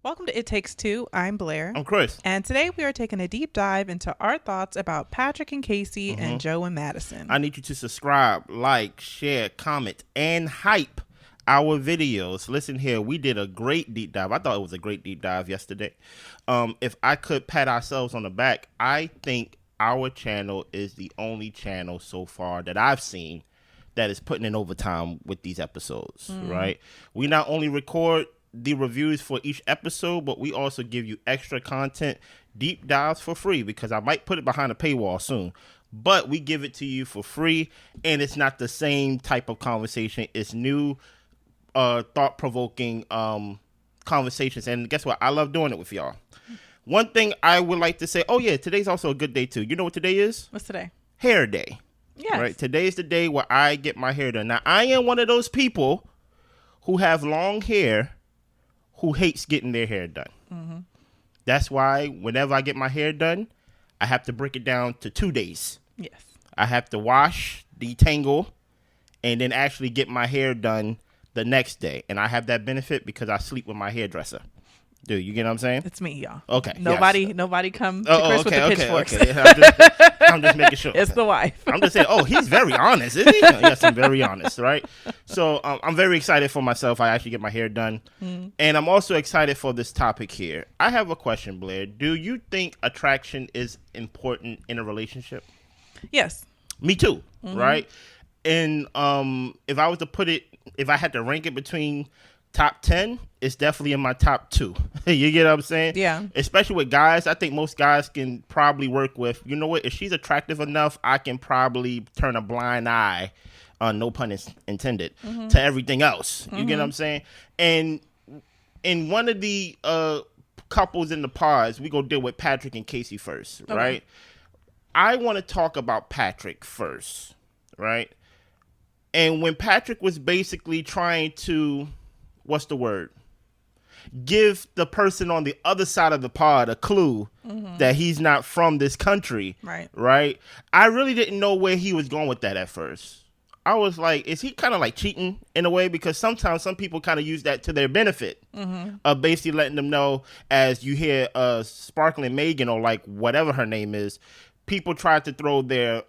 Welcome to It Takes Two. I'm Blair. I'm Chris. And today we are taking a deep dive into our thoughts about Patrick and Casey and Joe and Madison. I need you to subscribe, like, share, comment, and hype our videos. Listen here, we did a great deep dive. I thought it was a great deep dive yesterday. If I could pat ourselves on the back, I think our channel is the only channel so far that I've seen that is putting in overtime with these episodes, right? We not only record the reviews for each episode, but we also give you extra content, deep dives for free, because I might put it behind a paywall soon, but we give it to you for free, and it's not the same type of conversation. It's new, thought-provoking conversations, and guess what? I love doing it with y'all. One thing I would like to say, oh yeah, today's also a good day too. You know what today is? What's today? Hair day. Yes. Right? Today's the day where I get my hair done. Now, I am one of those people who have long hair who hates getting their hair done. That's why whenever I get my hair done, I have to break it down to 2 days. Yes. I have to wash, detangle, and then actually get my hair done the next day. And I have that benefit because I sleep with my hairdresser. Dude, you get what I'm saying? It's me, y'all. Okay. Nobody come to Chris with the pitchforks. Okay. I'm just making sure. It's the wife. I'm just saying, oh, he's very honest, isn't he? Yes, I'm very honest, right? So I'm very excited for myself. I actually get my hair done. And I'm also excited for this topic here. I have a question, Blair. Do you think attraction is important in a relationship? Yes. Me too, right? And if I was to if I had to rank it between top 10, it's definitely in my top 2. You get what I'm saying? Yeah. Especially with guys, I think most guys can probably work with, you know what, if she's attractive enough, I can probably turn a blind eye, no pun intended, to everything else. You get what I'm saying? And in one of the couples in the pods, we go deal with Patrick and Casey first, right? I want to talk about Patrick first, right? And when Patrick was basically trying to, what's the word? Give the person on the other side of the pod a clue that he's not from this country. Right? I really didn't know where he was going with that at first. I was like, is he kind of like cheating in a way? Because sometimes some people kind of use that to their benefit. Of basically letting them know, as you hear Sparkling Megan or like whatever her name is, people try to throw their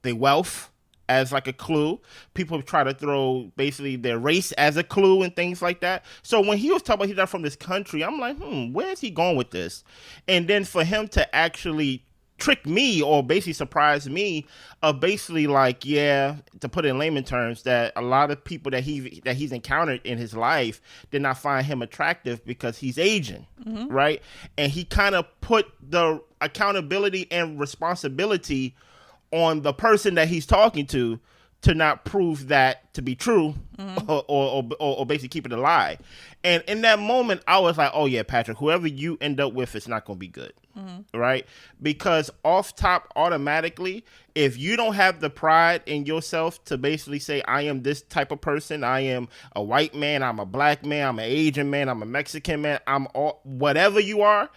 wealth as like a clue. People try to throw basically their race as a clue and things like that. So when he was talking about he's not from this country, I'm like, where is he going with this? And then for him to actually trick me or basically surprise me, basically like, yeah, to put it in layman terms, that a lot of people that he's encountered in his life did not find him attractive because he's Asian, right? And he kind of put the accountability and responsibility on the person that he's talking to not prove that to be true, or basically keep it a lie. And in that moment, I was like, oh yeah, Patrick, whoever you end up with, it's not going to be good, right? Because off top, automatically, if you don't have the pride in yourself to basically say, I am this type of person, I am a white man, I'm a black man, I'm an Asian man, I'm a Mexican man, I'm all, whatever you are,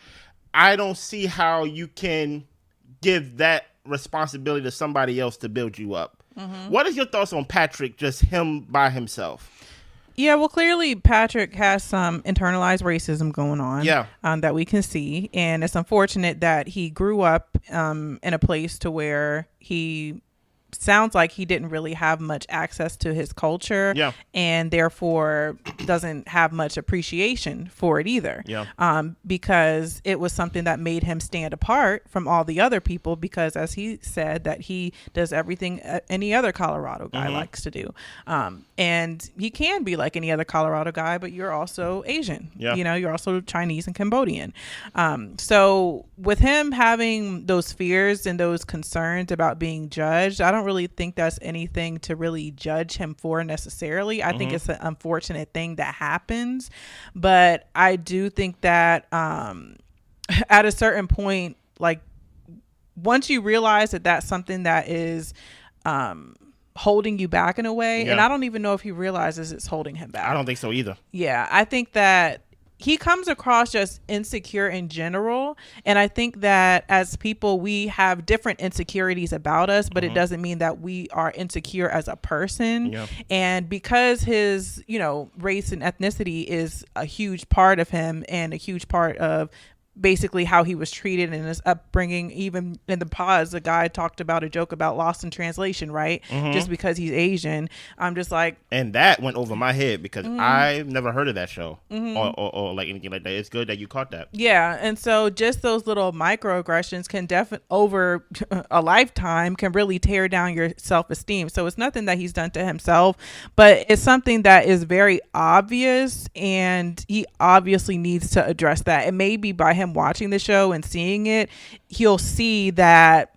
I don't see how you can give that responsibility to somebody else to build you up. What is your thoughts on Patrick, just him by himself? Yeah, well, clearly Patrick has some internalized racism going on. That we can see, and it's unfortunate that he grew up in a place to where he sounds like he didn't really have much access to his culture, and therefore doesn't have much appreciation for it either, because it was something that made him stand apart from all the other people, because as he said, that he does everything any other Colorado guy likes to do, and he can be like any other Colorado guy, but you're also Asian, you know, you're also Chinese and Cambodian, so with him having those fears and those concerns about being judged, I don't really think that's anything to really judge him for necessarily. I think it's an unfortunate thing that happens, but I do think that at a certain point, like once you realize that that's something that is holding you back in a way, and I don't even know if he realizes it's holding him back. I don't think so either. Yeah, I think that he comes across just insecure in general. And I think that as people, we have different insecurities about us, but it doesn't mean that we are insecure as a person. Yeah. And because his, race and ethnicity is a huge part of him and a huge part of basically how he was treated in his upbringing. Even in the pause, the guy talked about a joke about Lost in Translation, right? Just because he's Asian. I'm just like, and that went over my head because I've never heard of that show or like anything like that. It's good that you caught that. Yeah, and so just those little microaggressions can definitely over a lifetime can really tear down your self-esteem. So it's nothing that he's done to himself, but it's something that is very obvious, and he obviously needs to address that. It may be by him watching the show and seeing it, he'll see that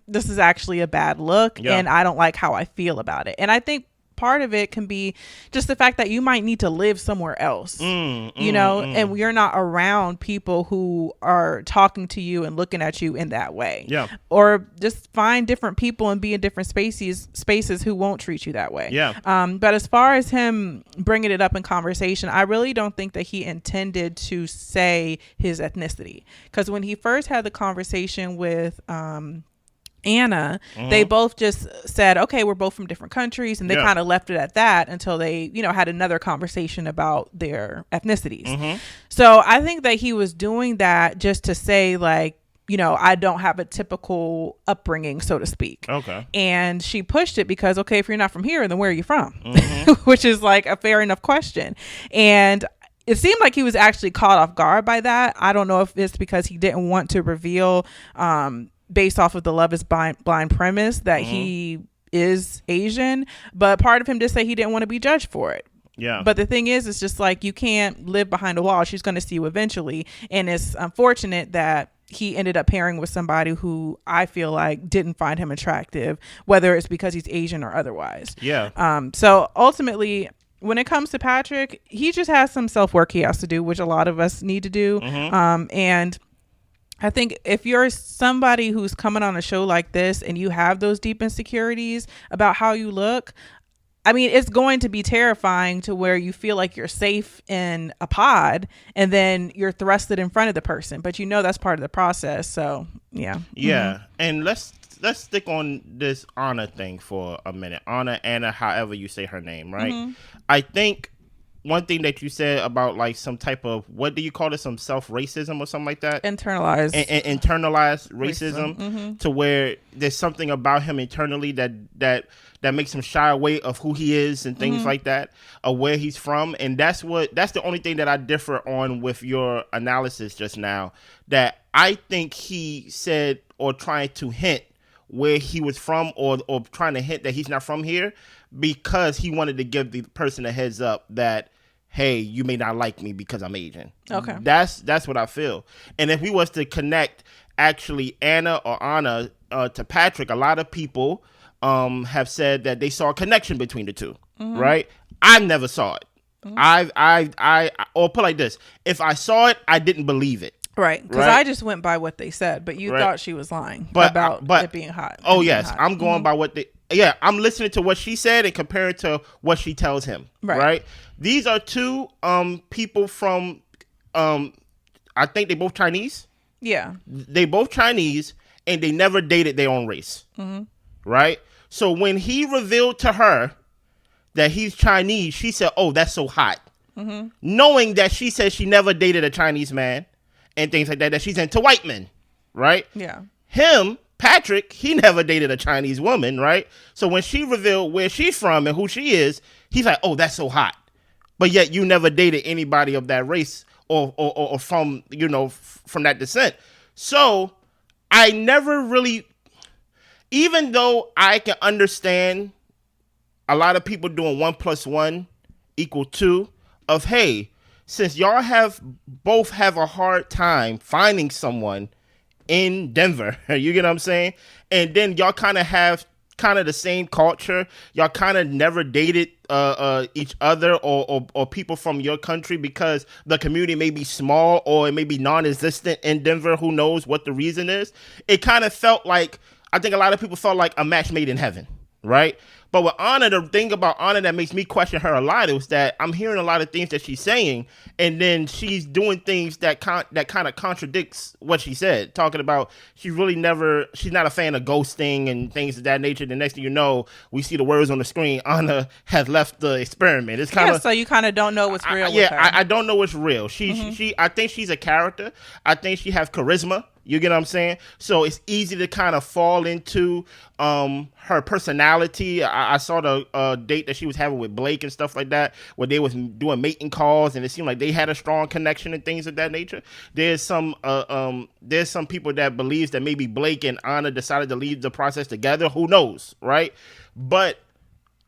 this is actually a bad look, and I don't like how I feel about it. And I think part of it can be just the fact that you might need to live somewhere else, and you're not around people who are talking to you and looking at you in that way. Yeah. Or just find different people and be in different spaces who won't treat you that way. Yeah. But as far as him bringing it up in conversation, I really don't think that he intended to say his ethnicity, because when he first had the conversation with Anna, they both just said, okay, we're both from different countries, and they kind of left it at that until they had another conversation about their ethnicities. So I think that he was doing that just to say, like, I don't have a typical upbringing, so to speak. Okay. And she pushed it because, okay, if you're not from here, then where are you from? Which is like a fair enough question. And it seemed like he was actually caught off guard by that. I don't know if it's because he didn't want to reveal, based off of the Love is Blind premise, that he is Asian, but part of him did say he didn't want to be judged for it. Yeah. But the thing is, it's just like, you can't live behind a wall. She's going to see you eventually. And it's unfortunate that he ended up pairing with somebody who I feel like didn't find him attractive, whether it's because he's Asian or otherwise. Yeah. So ultimately, when it comes to Patrick, he just has some self-work he has to do, which a lot of us need to do. And I think if you're somebody who's coming on a show like this and you have those deep insecurities about how you look, I mean, it's going to be terrifying to where you feel like you're safe in a pod and then you're thrusted in front of the person, but that's part of the process. So yeah. Yeah. And let's stick on this Anna thing for a minute. Anna, however you say her name, right? I think one thing that you said about like some type of, what do you call it? Some self-racism or something like that? Internalized. Internalized racism. To where there's something about him internally that makes him shy away of who he is and things like that, or where he's from. And that's the only thing that I differ on with your analysis just now, that I think he said or trying to hint where he was from, or trying to hint that he's not from here, because he wanted to give the person a heads up that, hey, you may not like me because I'm Asian. Okay. That's what I feel. And if we was to connect actually Anna to Patrick, a lot of people have said that they saw a connection between the two, right? I never saw it. Or put like this, if I saw it, I didn't believe it. Right, because I just went by what they said, but you thought she was lying about it being hot. Oh, yes, I'm going by what I'm listening to what she said and comparing to what she tells him, right? These are two people from, I think they both Chinese. Yeah. They both Chinese, and they never dated their own race, right? So when he revealed to her that he's Chinese, she said, oh, that's so hot. Knowing that she said she never dated a Chinese man and things like that she's into white men, right? Yeah. Him, Patrick, he never dated a Chinese woman, right? So when she revealed where she's from and who she is, he's like, oh, that's so hot. But yet you never dated anybody of that race or from, from that descent. So I never really, even though I can understand a lot of people doing 1 + 1 = 2 of, hey, since y'all both have a hard time finding someone in Denver, you get what I'm saying? And then y'all kind of have the same culture. Y'all kind of never dated each other or people from your country because the community may be small or it may be non-existent in Denver. Who knows what the reason is? It kind of felt like, I think a lot of people felt like a match made in heaven, right? But with Anna, the thing about Anna that makes me question her a lot is that I'm hearing a lot of things that she's saying, and then she's doing things that kind of contradicts what she said. Talking about she's not a fan of ghosting and things of that nature. The next thing you know, we see the words on the screen. Anna has left the experiment. It's kind of so you kind of don't know what's real. With her. I don't know what's real. She I think she's a character. I think she has charisma. You get what I'm saying? So it's easy to kind of fall into her personality. I saw the date that she was having with Blake and stuff like that, where they was doing mating calls, and it seemed like they had a strong connection and things of that nature. There's some people that believes that maybe Blake and Anna decided to leave the process together. Who knows, right? But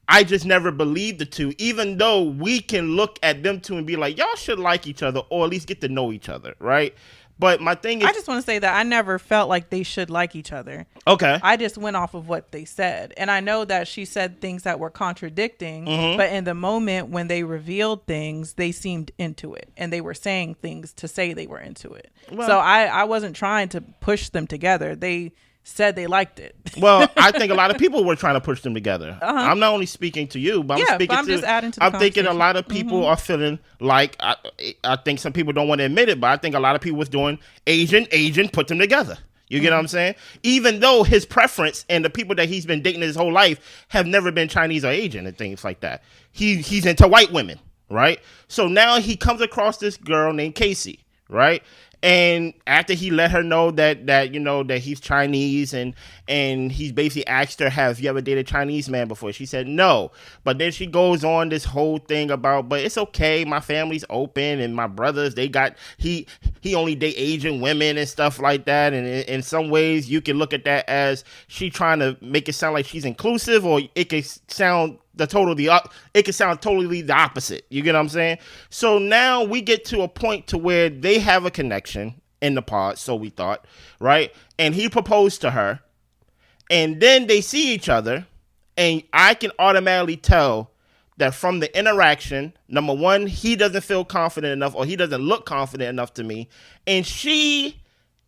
I just never believed the two, even though we can look at them two and be like, y'all should like each other or at least get to know each other, right? But my thing is, I just want to say that I never felt like they should like each other. Okay. I just went off of what they said. And I know that she said things that were contradicting, but in the moment when they revealed things, they seemed into it. And they were saying things to say they were into it. Well, so I wasn't trying to push them together. They said they liked it. Well, I think a lot of people were trying to push them together. I'm not only speaking to you, but I'm just adding to the I'm thinking a lot of people are feeling like, I think some people don't want to admit it, but I think a lot of people was doing Asian, put them together. You get what I'm saying? Even though his preference and the people that he's been dating his whole life have never been Chinese or Asian and things like that. He's into white women, right? So now he comes across this girl named Casey, right? And after he let her know that you know that he's Chinese and he's basically asked her, have you ever dated a Chinese man before? She said no. But then she goes on this whole thing about, but it's okay, my family's open and my brothers, he only date Asian women and stuff like that. And in some ways you can look at that as she trying to make it sound like she's inclusive, or it could sound totally the opposite. You get what I'm saying? So now we get to a point to where they have a connection in the pod, so we thought, right? And he proposed to her, and then they see each other, and I can automatically tell that from the interaction, number one, he doesn't feel confident enough, or he doesn't look confident enough to me, and she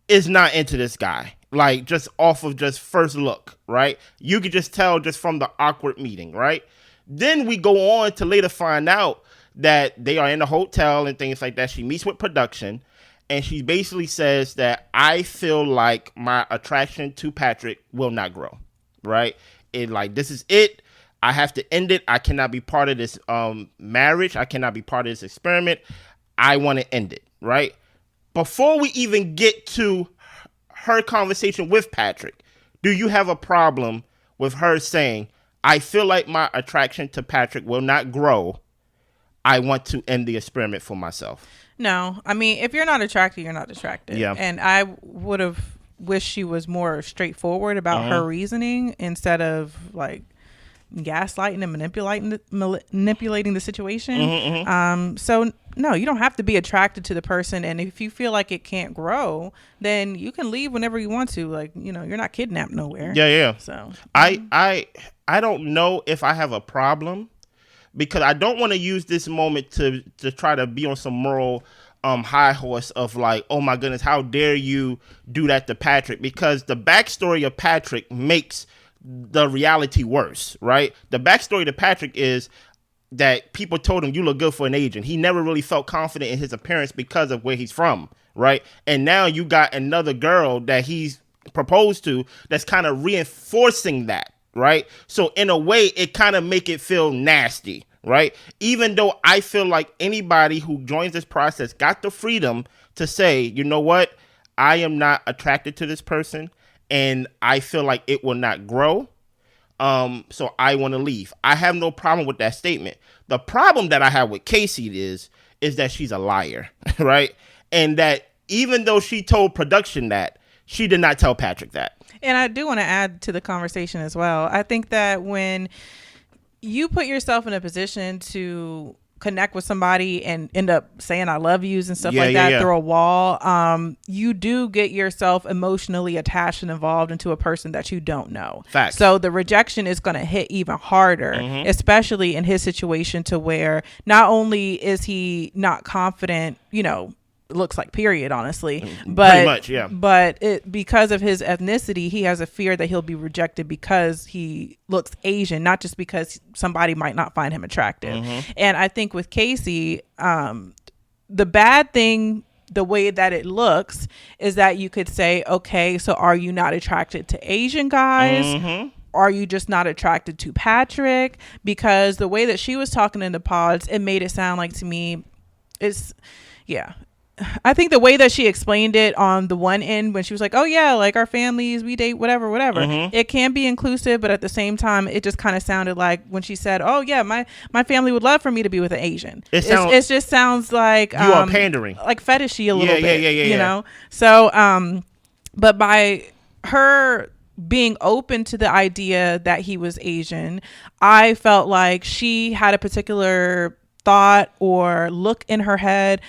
is not into this guy. Like, just off of just first look, right? You could just tell just from the awkward meeting, right? Then we go on to later find out that they are in a hotel and things like that. She meets with production, and she basically says that I feel like my attraction to Patrick will not grow, right? This is it. I have to end it. I cannot be part of this marriage. I cannot be part of this experiment. I want to end it, right? Before we even get to her conversation with Patrick, do you have a problem with her saying, I feel like my attraction to Patrick will not grow. I want to end the experiment for myself? No. I mean, if you're not attracted, you're not attracted. Yeah. And I would have wished she was more straightforward about her reasoning instead of like gaslighting and manipulating the situation. So no, you don't have to be attracted to the person, and if you feel like it can't grow, then you can leave whenever you want to. Like, you know, you're not kidnapped nowhere. Yeah. So I don't know if I have a problem, because I don't want to use this moment to try to be on some moral high horse of like, oh my goodness, how dare you do that to Patrick? Because the backstory of Patrick makes the reality worse, right? The backstory to Patrick is that people told him, you look good for an Asian. He never really felt confident in his appearance because of where he's from, right? And now you got another girl that he's proposed to that's kind of reinforcing that, right? So in a way, it kind of make it feel nasty, right? Even though I feel like anybody who joins this process got the freedom to say, you know what? I am not attracted to this person, and I feel like it will not grow. So I want to leave. I have no problem with that statement. The problem that I have with Casey is that she's a liar, right? And that even though she told production that, she did not tell Patrick that. And I do want to add to the conversation as well. I think that when you put yourself in a position to connect with somebody and end up saying I love yous and stuff through a wall, you do get yourself emotionally attached and involved into a person that you don't know. Facts. So the rejection is going to hit even harder, especially in his situation, to where not only is he not confident, you know, looks like, period, honestly. But pretty much, yeah. But because of his ethnicity, he has a fear that he'll be rejected because he looks Asian, not just because somebody might not find him attractive. And I think with Casey, the bad thing, the way that it looks, is that you could say, okay, so are you not attracted to Asian guys? Are you just not attracted to Patrick? Because the way that she was talking in the pods, it made it sound like, to me, I think the way that she explained it on the one end, when she was like, oh yeah, like our families, we date, whatever, it can be inclusive, but at the same time, it just kind of sounded like when she said, oh yeah, my family would love for me to be with an Asian. It just sounds like you are pandering, like fetishy a little bit, you know? So, but by her being open to the idea that he was Asian, I felt like she had a particular thought or look in her head.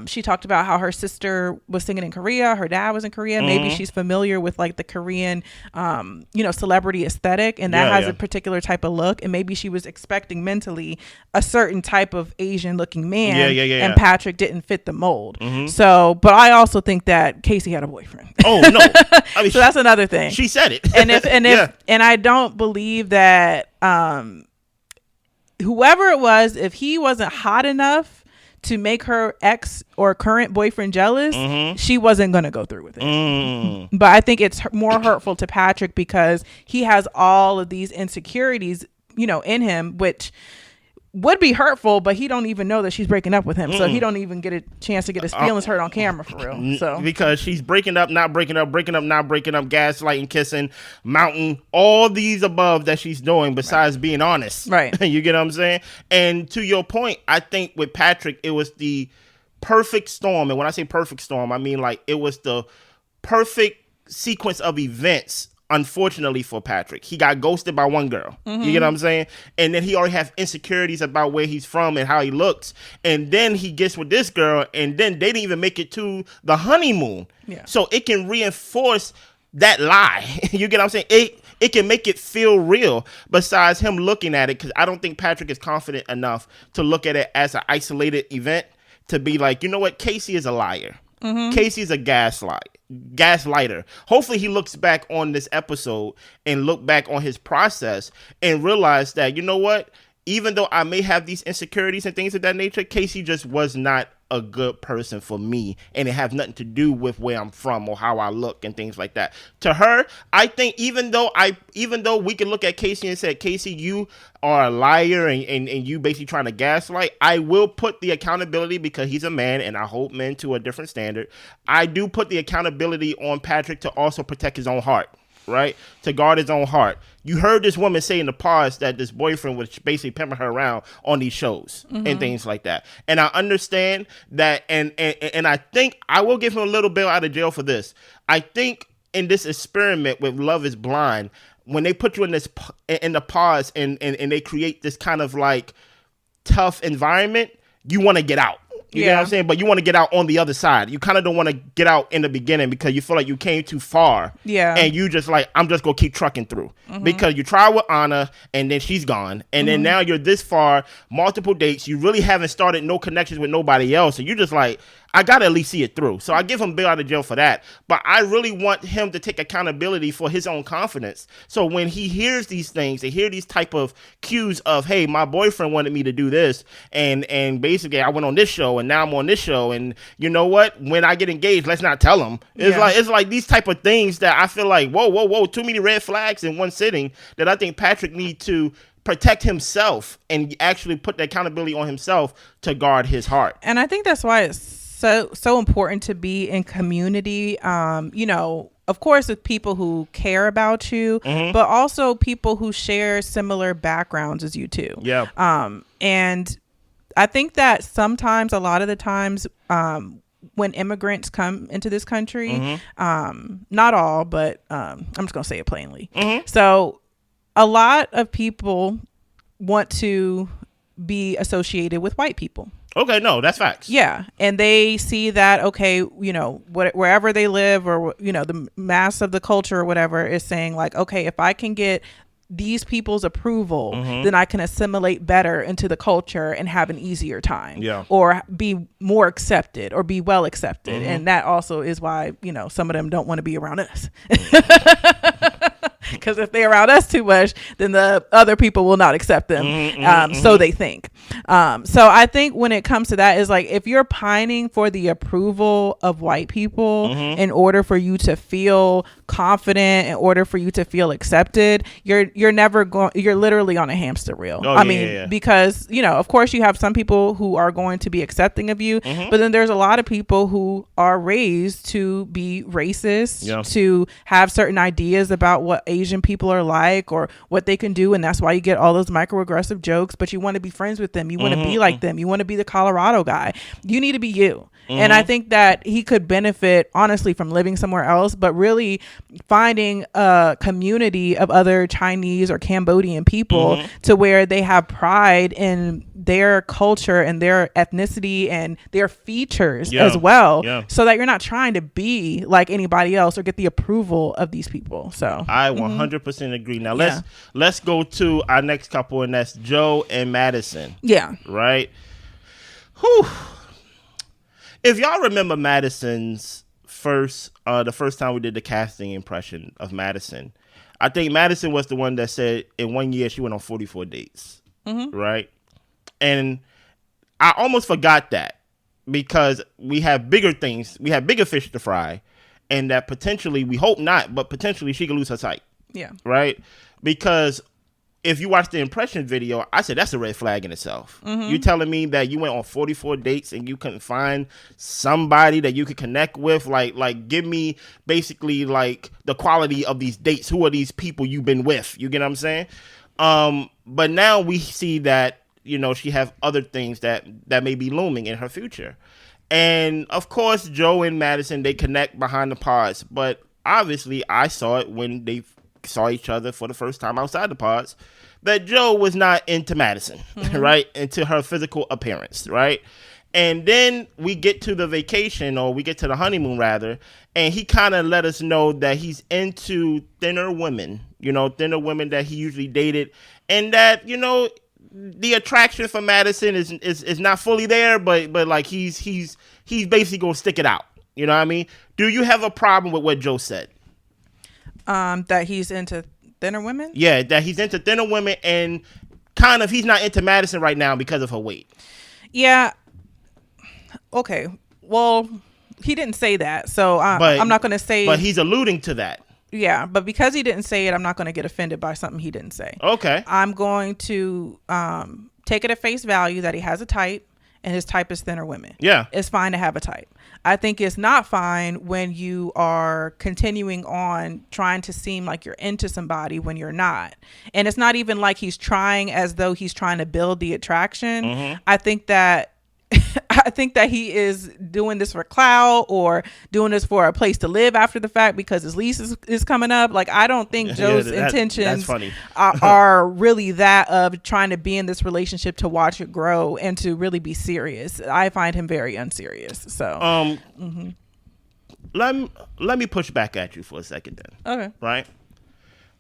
She talked about how her sister was singing in Korea, her dad was in Korea. Maybe she's familiar with like the Korean celebrity aesthetic, and that has a particular type of look, and maybe she was expecting mentally a certain type of Asian looking man, and Patrick didn't fit the mold. So, but I also think that Casey had a boyfriend. Oh no. I mean, so that's another thing. She said it. And I don't believe that whoever it was, if he wasn't hot enough to make her ex or current boyfriend jealous, she wasn't going to go through with it. But I think it's more hurtful to Patrick because he has all of these insecurities, in him, which would be hurtful, but he don't even know that she's breaking up with him. So he don't even get a chance to get his feelings hurt on camera, for real. So because she's breaking up, not breaking up, breaking up, not breaking up, gaslighting, kissing, mountain, all these above that she's doing besides being honest. Right. You get what I'm saying? And to your point, I think with Patrick, it was the perfect storm. And when I say perfect storm, I mean like it was the perfect sequence of events. Unfortunately for Patrick, he got ghosted by one girl. You get what I'm saying? And then he already has insecurities about where he's from and how he looks. And then he gets with this girl, and then they didn't even make it to the honeymoon. Yeah. So it can reinforce that lie. You get what I'm saying? It can make it feel real besides him looking at it, because I don't think Patrick is confident enough to look at it as an isolated event to be like, you know what? Casey is a liar. Casey's a gaslighter. Hopefully he looks back on this episode and look back on his process and realize that, you know what, even though I may have these insecurities and things of that nature, Casey just was not a good person for me, and it have nothing to do with where I'm from or how I look and things like that. To her, I think even though we can look at Casey and say, Casey, you are a liar and you basically trying to gaslight, I will put the accountability, because he's a man and I hold men to a different standard. I do put the accountability on Patrick to also protect his own heart. Right? To guard his own heart. You heard this woman say in the past that this boyfriend was basically pimping her around on these shows and things like that. And I understand that, and I think I will give him a little bail out of jail for this. I think in this experiment with Love is Blind, when they put you in the pause and they create this kind of like tough environment, you want to get out. You know what I'm saying? But you want to get out on the other side. You kind of don't want to get out in the beginning because you feel like you came too far. Yeah. And you just like, I'm just going to keep trucking through. Because you try with Anna and then she's gone. And then now you're this far, multiple dates. You really haven't started no connections with nobody else. And you're just like, I got to at least see it through. So I give him bail out of jail for that. But I really want him to take accountability for his own confidence. So when he hears these things, they hear these type of cues of, hey, my boyfriend wanted me to do this. And basically I went on this show and now I'm on this show. And you know what? When I get engaged, let's not tell him. It's like these type of things that I feel like, whoa, too many red flags in one sitting that I think Patrick needs to protect himself and actually put the accountability on himself to guard his heart. And I think that's why it's so important to be in community, of course, with people who care about you, but also people who share similar backgrounds as you too. Yeah. And I think that sometimes, a lot of the times, when immigrants come into this country, not all, but I'm just going to say it plainly. So a lot of people want to be associated with white people. Okay, no, that's facts. Yeah, and they see that, okay, wherever they live, or the mass of the culture or whatever is saying like, okay, if I can get these people's approval, then I can assimilate better into the culture and have an easier time, or be more accepted or be well accepted. And that also is why, some of them don't want to be around us. Because if they're around us too much, then the other people will not accept them. So they think. So I think when it comes to that, is like, if you're pining for the approval of white people in order for you to feel confident, in order for you to feel accepted, you're literally on a hamster wheel. Because, of course you have some people who are going to be accepting of you, but then there's a lot of people who are raised to be racist, to have certain ideas about what Asian people are like or what they can do, and that's why you get all those microaggressive jokes. But you want to be friends with them, you want to be like them, you want to be the Colorado guy. You need to be you. And I think that he could benefit, honestly, from living somewhere else, but really finding a community of other Chinese or Cambodian people to where they have pride in their culture and their ethnicity and their features as well, so that you're not trying to be like anybody else or get the approval of these people. So I 100% agree. Now let's go to our next couple, and that's Joe and Madison. Right. Whew. If y'all remember Madison's the first time we did the casting impression of Madison, I think Madison was the one that said in 1 year she went on 44 dates, right? And I almost forgot that, because we have bigger things, we have bigger fish to fry, and that potentially, we hope not, but potentially she could lose her sight. Right? Because if you watch the impression video, I said that's a red flag in itself. You telling me that you went on 44 dates and you couldn't find somebody that you could connect with? Like give me basically like the quality of these dates. Who are these people you've been with? You get what I'm saying? But now we see that, she have other things that may be looming in her future. And of course, Joe and Madison, they connect behind the pods. But obviously, I saw it when they saw each other for the first time outside the pods, that Joe was not into Madison, right? Into her physical appearance, right? And then we get to the vacation, or we get to the honeymoon rather, and he kind of let us know that he's into thinner women, thinner women that he usually dated, and that, the attraction for Madison is not fully there, but like he's basically gonna stick it out. You know what I mean? Do you have a problem with what Joe said? That he's into thinner women? Yeah, that he's into thinner women, and kind of he's not into Madison right now because of her weight. Yeah. Okay. Well, he didn't say that, so I'm not going to say. But he's alluding to that. Yeah, but because he didn't say it, I'm not going to get offended by something he didn't say. Okay. I'm going to take it at face value that he has a type, and his type is thinner women. Yeah. It's fine to have a type. I think it's not fine when you are continuing on trying to seem like you're into somebody when you're not. And it's not even like he's trying as though he's trying to build the attraction. I think that he is doing this for clout, or doing this for a place to live after the fact because his lease is coming up. Like, I don't think Joe's intentions are really that of trying to be in this relationship to watch it grow and to really be serious. I find him very unserious. So let me push back at you for a second then. Okay. Right?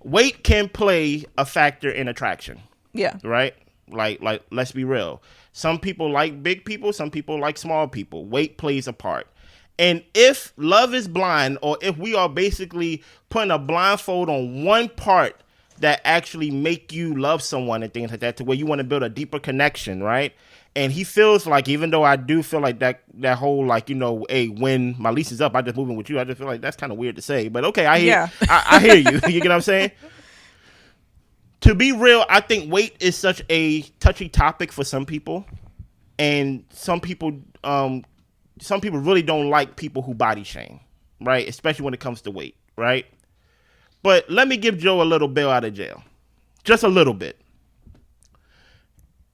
Weight can play a factor in attraction. Yeah. Right? Like let's be real. Some people like big people, some people like small people. Weight plays a part. And if Love is Blind, or if we are basically putting a blindfold on one part that actually make you love someone and things like that, to where you want to build a deeper connection, right? And he feels like, even though I do feel like that whole, like, hey, when my lease is up, I just move in with you. I just feel like that's kind of weird to say, but okay, I hear, I hear you. You get what I'm saying? To be real, I think weight is such a touchy topic for some people, and some people really don't like people who body shame, right? Especially when it comes to weight, right? But let me give Joe a little bail out of jail, just a little bit.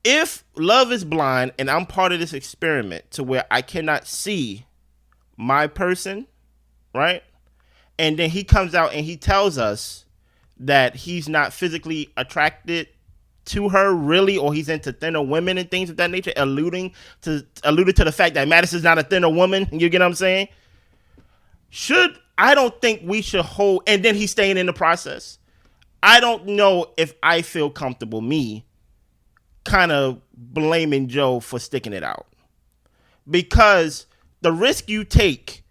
If Love is Blind and I'm part of this experiment to where I cannot see my person, right? And then he comes out and he tells us that he's not physically attracted to her really, or he's into thinner women and things of that nature, alluded to the fact that Madison's not a thinner woman. You get what I'm saying? I don't think we should hold, and then he's staying in the process. I don't know if I feel comfortable, me, kind of blaming Joe for sticking it out. Because the risk you take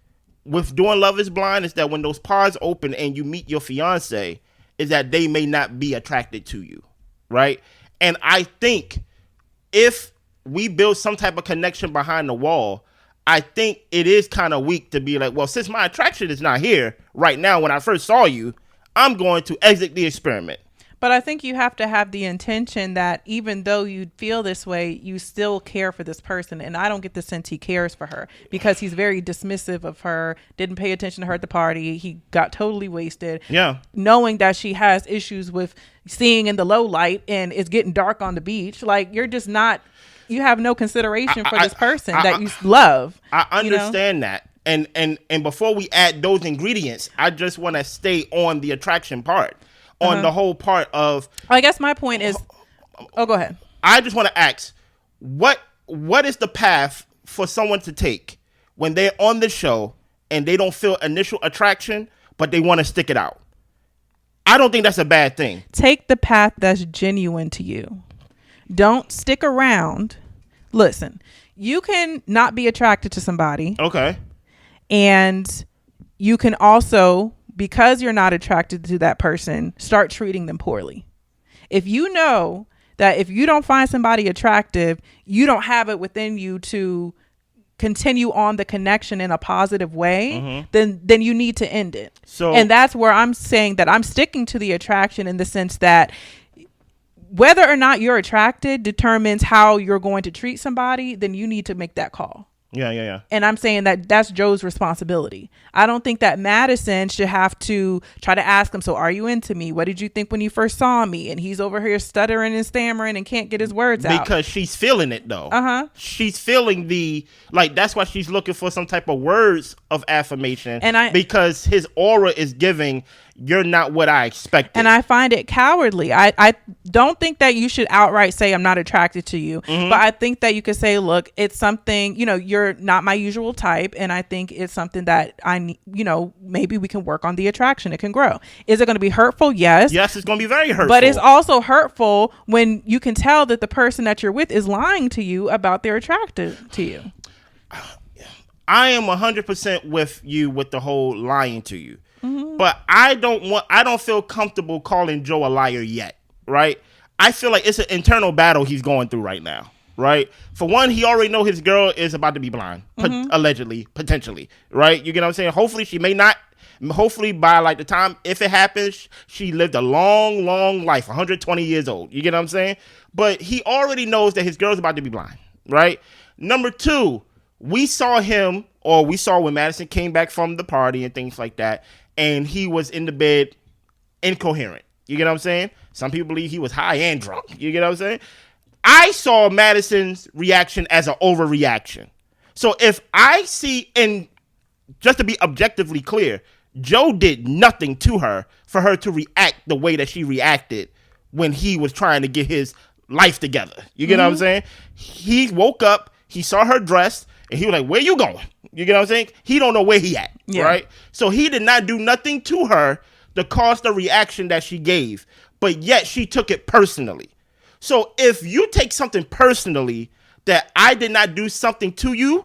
with doing Love is Blind is that when those pods open and you meet your fiance, is that they may not be attracted to you, right? And I think if we build some type of connection behind the wall, I think it is kind of weak to be like, well, since my attraction is not here right now when I first saw you, I'm going to exit the experiment. But I think you have to have the intention that even though you feel this way, you still care for this person. And I don't get the sense he cares for her because he's very dismissive of her, didn't pay attention to her at the party. He got totally wasted. Yeah. Knowing that she has issues with seeing in the low light and it's getting dark on the beach. Like, you're just not, you have no consideration for this person that you love. I understand that. And before we add those ingredients, I just want to stay on the attraction part. On the whole part of, I guess my point is, go ahead. I just want to ask, what is the path for someone to take when they're on the show and they don't feel initial attraction, but they want to stick it out? I don't think that's a bad thing. Take the path that's genuine to you. Don't stick around. Listen, you can not be attracted to somebody. Okay. And you can also, because you're not attracted to that person, start treating them poorly. If you know that if you don't find somebody attractive, you don't have it within you to continue on the connection in a positive way, then you need to end it. And that's where I'm saying that I'm sticking to the attraction in the sense that whether or not you're attracted determines how you're going to treat somebody, then you need to make that call. Yeah. And I'm saying that that's Joe's responsibility. I don't think that Madison should have to try to ask him, so are you into me? What did you think when you first saw me? And he's over here stuttering and stammering and can't get his words out. Because she's feeling it, though. She's feeling that's why she's looking for some type of words of affirmation. Because his aura is giving, you're not what I expected. And I find it cowardly. I don't think that you should outright say I'm not attracted to you. But I think that you could say, look, it's something, you're not my usual type. And I think it's something that I need, maybe we can work on the attraction. It can grow. Is it going to be hurtful? Yes. Yes, it's going to be very hurtful. But it's also hurtful when you can tell that the person that you're with is lying to you about their attraction to you. I am 100% with you with the whole lying to you. But I don't feel comfortable calling Joe a liar yet, right? I feel like it's an internal battle he's going through right now, right? For one, he already know his girl is about to be blind, allegedly, potentially, right? You get what I'm saying? Hopefully she may not. Hopefully by the time, if it happens, she lived a long, long life, 120 years old. You get what I'm saying? But he already knows that his girl's about to be blind, right? Number two, we saw when Madison came back from the party and things like that, and he was in the bed incoherent. You get what I'm saying? Some people believe he was high and drunk. You get what I'm saying? I saw Madison's reaction as an overreaction. So if I see, and just to be objectively clear, Joe did nothing to her for her to react the way that she reacted when he was trying to get his life together. You get what I'm saying? He woke up, he saw her dressed, and he was like, where you going? You get what I'm saying? He don't know where he at, right? So he did not do nothing to her to cause the reaction that she gave, but yet she took it personally. So if you take something personally that I did not do something to you,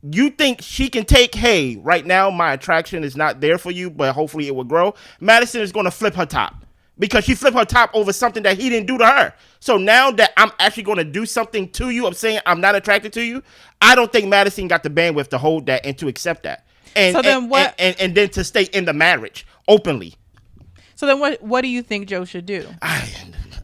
you think she can take, hey, right now my attraction is not there for you, but hopefully it will grow. Madison is going to flip her top because she flipped her top over something that he didn't do to her. So now that I'm actually going to do something to you, I'm saying I'm not attracted to you, I don't think Madison got the bandwidth to hold that and to accept that. And, so then and then to stay in the marriage openly. So then what do you think Joe should do?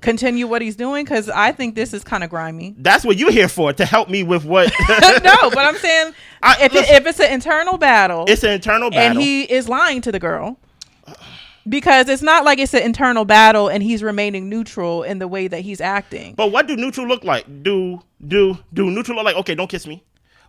Continue what he's doing? Because I think this is kind of grimy. That's what you're here for, to help me with what? No, but I'm saying if it's an internal battle. It's an internal battle. And he is lying to the girl. Because it's not like it's an internal battle and he's remaining neutral in the way that he's acting. But what do neutral look like? Do neutral look like, okay, don't kiss me.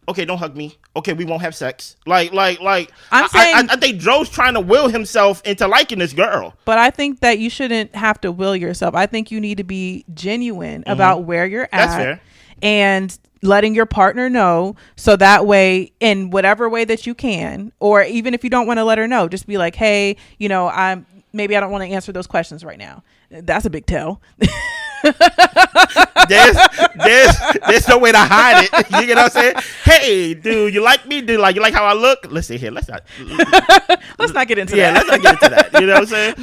Okay, don't hug me. Okay, we won't have sex. I'm saying, I think Joe's trying to will himself into liking this girl. But I think that you shouldn't have to will yourself. I think you need to be genuine about where you're at. That's fair. And letting your partner know, so that way, in whatever way that you can, or even if you don't want to let her know, just be like, hey, you know, I don't want to answer those questions right now. That's a big tell. there's no way to hide it. You get what I'm saying? Hey, dude, you like me? Dude, you like how I look? Listen here, let's not get into that. Yeah, let's not get into that. You know what I'm saying?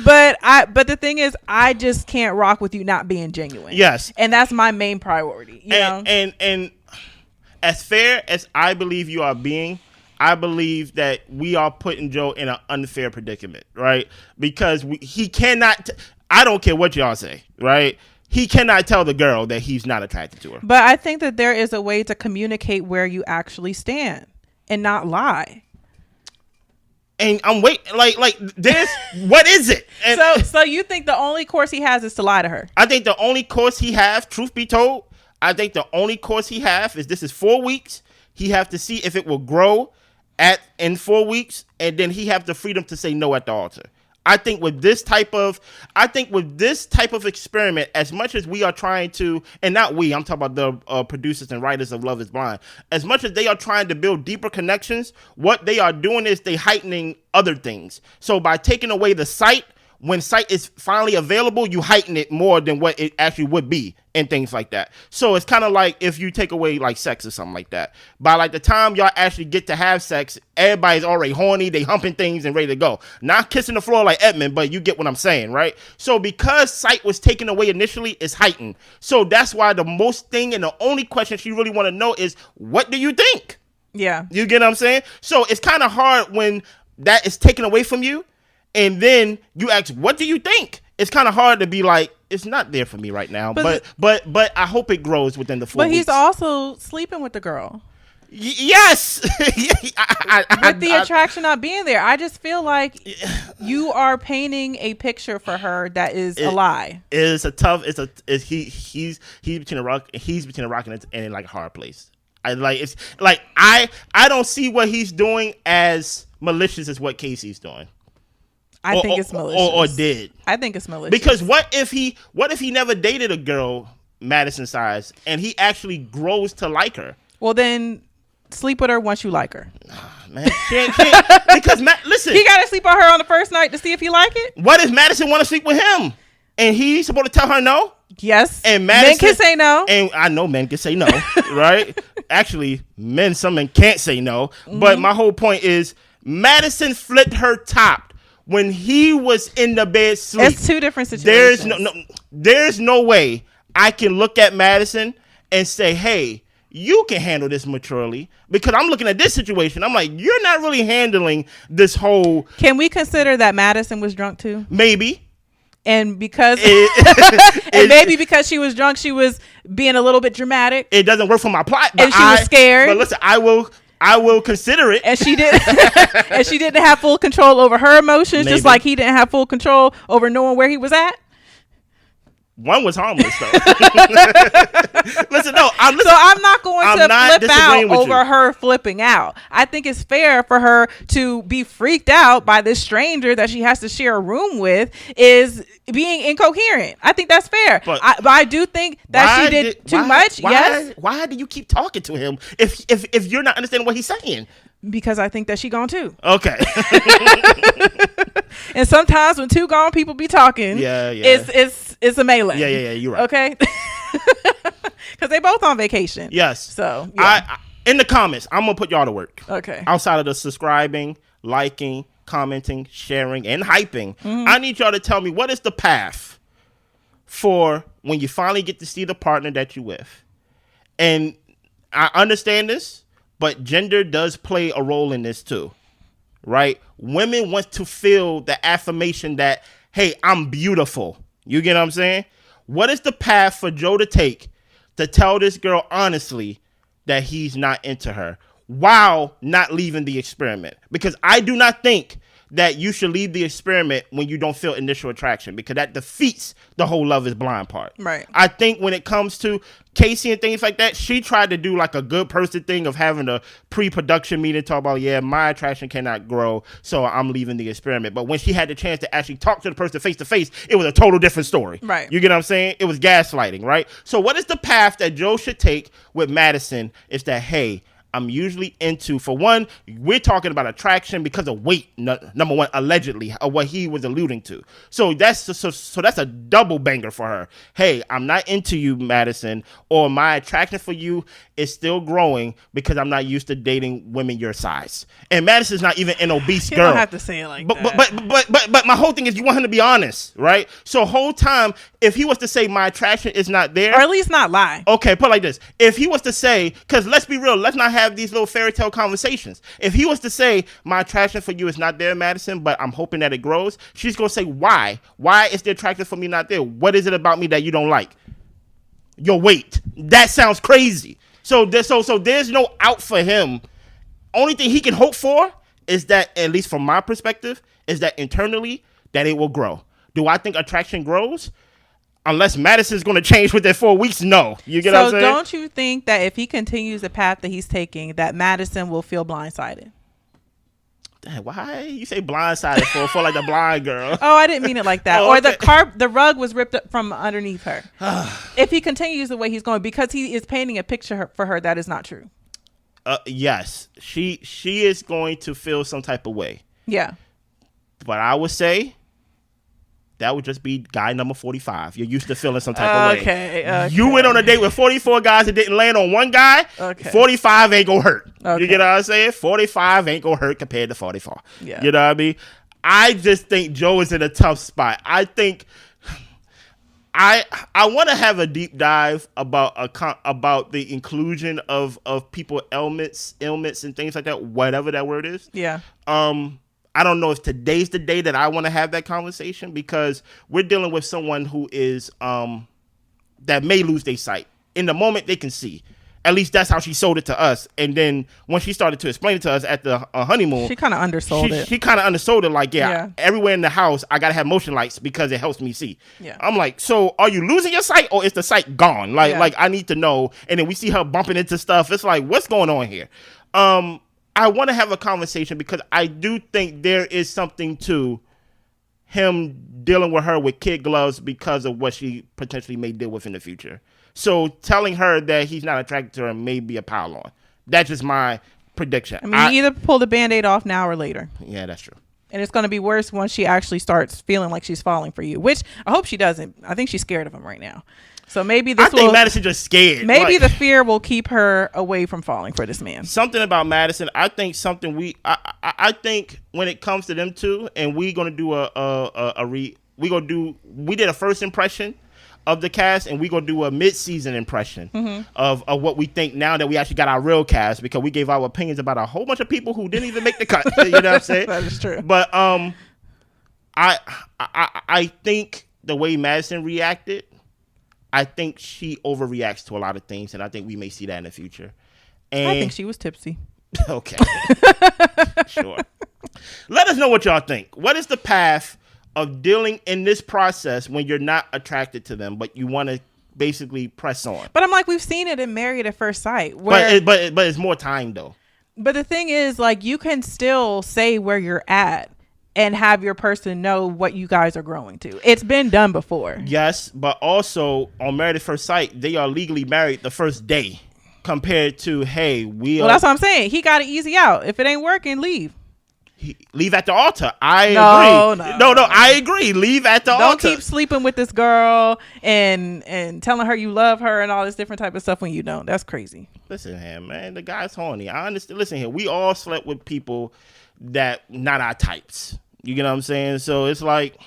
But the thing is, I just can't rock with you not being genuine. Yes, and that's my main priority. You know, and as fair as I believe you are being, I believe that we are putting Joe in an unfair predicament, right? Because he cannot. I don't care what y'all say, right? He cannot tell the girl that he's not attracted to her. But I think that there is a way to communicate where you actually stand and not lie. And I'm waiting, like this. What is it? And so you think the only course he has is to lie to her? I think the only course he has, truth be told, I think the only course he has is this is 4 weeks. He have to see if it will grow in 4 weeks, and then he have the freedom to say no at the altar. I think with this type of experiment, as much as we are trying to, and not we, I'm talking about the producers and writers of Love is Blind, as much as they are trying to build deeper connections, what they are doing is they heightening other things. So by taking away the sight, when sight is finally available, you heighten it more than what it actually would be and things like that. So it's kind of like if you take away like sex or something like that. By like the time y'all actually get to have sex, everybody's already horny, they humping things and ready to go. Not kissing the floor like Edmund, but you get what I'm saying, right? So because sight was taken away initially, it's heightened. So that's why the most thing and the only question she really want to know is, what do you think? Yeah. You get what I'm saying? So it's kind of hard when that is taken away from you. And then you ask, what do you think? It's kind of hard to be like, it's not there for me right now. But I hope it grows within the 4 weeks. But he's also sleeping with the girl. Yes. With the attraction not being there. I just feel like you are painting a picture for her that is a lie. He's between a rock and like a hard place. I don't see what he's doing as malicious as what Casey's doing. I think it's malicious. Or did. I think it's malicious. Because what if he never dated a girl Madison size and he actually grows to like her? Well, then sleep with her once you like her. Man, can't. Because listen, he got to sleep on her on the first night to see if he like it. What if Madison want to sleep with him and he's supposed to tell her no? Yes. And Madison, men can say no. And I know men can say no, right? Actually, some men can't say no. Mm-hmm. But my whole point is Madison flipped her top when he was in the bed sleep. It's two different situations. There's no way I can look at Madison and say, hey, you can handle this maturely, because I'm looking at this situation. I'm like, you're not really handling this whole. Can we consider that Madison was drunk too? Maybe. And because maybe because she was drunk, she was being a little bit dramatic. It doesn't work for my plot. And she was scared. But listen, I will consider it. And she didn't have full control over her emotions, just like he didn't have full control over knowing where he was at. One was harmless, though. Listen, no, I'm not going to flip out over her flipping out. I think it's fair for her to be freaked out by this stranger that she has to share a room with is being incoherent. I think that's fair. But I do think that she did too much. Yes. Why do you keep talking to him if you're not understanding what he's saying? Because I think that she gone too. Okay. And sometimes when two gone people be talking, it's a melee. Yeah, you're right. Okay. Because they both on vacation. Yes. So I in the comments, I'm gonna put y'all to work. Okay. Outside of the subscribing, liking, commenting, sharing, and hyping, I need y'all to tell me, what is the path for when you finally get to see the partner that you're with? And I understand this, but gender does play a role in this too, right? Women want to feel the affirmation that, hey, I'm beautiful. You get what I'm saying? What is the path for Joe to take to tell this girl honestly that he's not into her while not leaving the experiment? Because I do not think that you should leave the experiment when you don't feel initial attraction, because that defeats the whole love is blind part. Right. I think when it comes to Casey and things like that, she tried to do like a good person thing of having a pre-production meeting, talk about, yeah, my attraction cannot grow, so I'm leaving the experiment. But when she had the chance to actually talk to the person face to face, it was a total different story. Right. You get what I'm saying? It was gaslighting, right? So what is the path that Joe should take with Madison is that, hey, I'm usually into, for one, we're talking about attraction because of weight, number one, allegedly, or what he was alluding to. So that's a double banger for her. Hey, I'm not into you, Madison, or my attraction for you is still growing because I'm not used to dating women your size. And Madison's not even an obese girl. You don't have to say it like that. But my whole thing is you want him to be honest, right? So whole time, if he was to say my attraction is not there. Or at least not lie. Okay, put it like this. If he was to say, because let's be real, let's not have these little fairy tale conversations. If he was to say, my attraction for you is not there, Madison, but I'm hoping that it grows, she's going to say, why? Why is the attraction for me not there? What is it about me that you don't like? Your weight. That sounds crazy. So there's no out for him. Only thing he can hope for is that, at least from my perspective, is that internally that it will grow. Do I think attraction grows? Unless Madison's going to change within 4 weeks, no. You get what I'm saying? So don't you think that if he continues the path that he's taking, that Madison will feel blindsided? Dang, why you say blindsided for like the blind girl? Oh, I didn't mean it like that. Or the rug was ripped up from underneath her. If he continues the way he's going, because he is painting a picture for her that is not true. Yes, she is going to feel some type of way. Yeah, but I would say that would just be guy number 45. You're used to feeling some type of way. Okay. You went on a date with 44 guys and didn't land on one guy. Okay. 45 ain't gonna hurt. Okay. You get what I'm saying? 45 ain't gonna hurt compared to 44. Yeah. You know what I mean? I just think Joe is in a tough spot. I think I want to have a deep dive about the inclusion of people ailments and things like that, whatever that word is. Yeah. I don't know if today's the day that I want to have that conversation, because we're dealing with someone who is that may lose their sight. In the moment, they can see. At least that's how she sold it to us. And then when she started to explain it to us at the honeymoon, she kind of undersold it. She kind of undersold it, like, everywhere in the house, I got to have motion lights because it helps me see. Yeah. I'm like, so are you losing your sight, or is the sight gone? Like I need to know. And then we see her bumping into stuff. It's like, what's going on here? I want to have a conversation because I do think there is something to him dealing with her with kid gloves because of what she potentially may deal with in the future. So telling her that he's not attracted to her may be a pile on. That's just my prediction. I mean, you either pull the Band-Aid off now or later. Yeah, that's true. And it's going to be worse once she actually starts feeling like she's falling for you, which I hope she doesn't. I think she's scared of him right now. So maybe I think Madison just scared. Maybe the fear will keep her away from falling for this man. Something about Madison, I think I think when it comes to them two, and we're gonna do we did a first impression of the cast, and we're gonna do a mid-season impression of what we think now that we actually got our real cast, because we gave our opinions about a whole bunch of people who didn't even make the cut. You know what I'm saying? That is true. But I think the way Madison reacted, I think she overreacts to a lot of things, and I think we may see that in the future. And I think she was tipsy. Okay. Sure. Let us know what y'all think. What is the path of dealing in this process when you're not attracted to them, but you want to basically press on? But I'm like, we've seen it in Married at First Sight. Where, but it's more time, though. But the thing is, like, you can still say where you're at and have your person know what you guys are growing to. It's been done before. Yes, but also on Married at First Sight, they are legally married the first day, compared to, hey, well, that's what I'm saying. He got to easy out. If it ain't working, leave. Leave at the altar. I agree. No, I agree. Leave at the altar. Don't keep sleeping with this girl and telling her you love her and all this different type of stuff when you don't. That's crazy. Listen here, man. The guy's horny. I understand. Listen here. We all slept with people that not our types. You get what I'm saying? So it's like,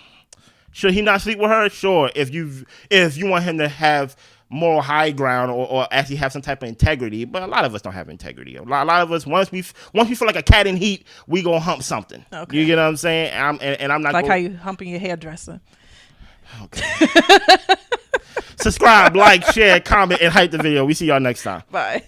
should he not sleep with her? Sure. If you want him to have moral high ground or actually have some type of integrity, but a lot of us don't have integrity. A lot of us, once we feel like a cat in heat, we gonna hump something. Okay. You get what I'm saying? And I'm not like how you humping your hairdresser. Okay. Subscribe, like, share, comment, and hype the video. We see y'all next time. Bye.